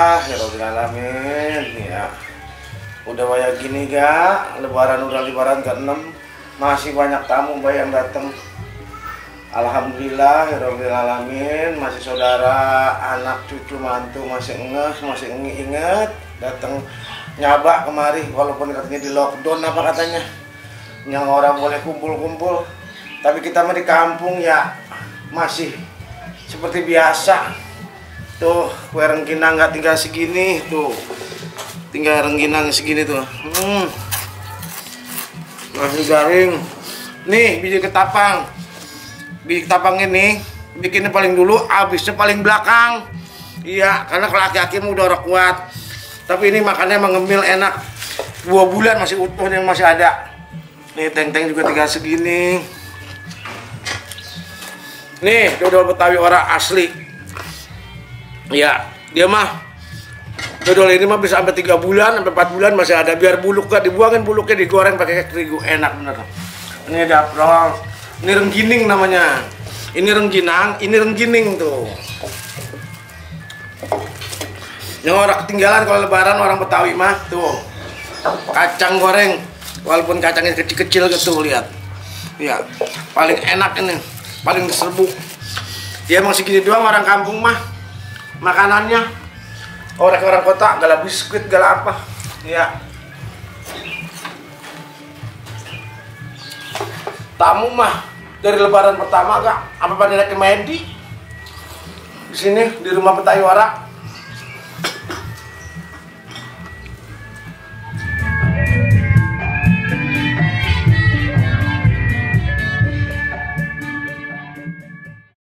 Alhamdulillahirobbilalamin ya. Udah kayak gini ga, lebaran ke-6 masih banyak tamu yang datang. Alhamdulillahirobbilalamin, masih saudara, anak, cucu, mantu masih inget datang nyabak kemari walaupun katanya di lockdown apa katanya. Yang orang boleh kumpul-kumpul, tapi kita mah di kampung ya masih seperti biasa. Tuh, kue rengginang nggak tinggal segini tuh. Tinggal rengginang segini tuh. Masih garing. Nih biji ketapang. Biji ketapang ini bikinnya paling dulu, habisnya paling belakang. Iya, karena kalau aki-aki udah orang kuat. Tapi ini makannya mengemil enak. 2 bulan masih utuh yang masih ada. Nih teng-teng juga tinggal segini. Nih dodol Betawi orang asli. Ya, dia mah dodol ini mah bisa sampai 3 bulan, sampai 4 bulan masih ada. Biar buluk gak dibuangin, buluknya digoreng pakai terigu, enak bener. Ini daprol, ini renggining namanya. Ini rengginang, ini renggining tuh. Yang orang ketinggalan kalau lebaran orang Betawi mah tuh kacang goreng, walaupun kacangnya kecil-kecil gitu, lihat. Ya, paling enak ini, paling diserbu. Ya emang segini doang orang kampung mah makanannya. Orang kota gala biskuit gala apa ya. Tamu mah dari lebaran pertama gak apa pada naik ke Medi di sini di rumah Betawi Warak.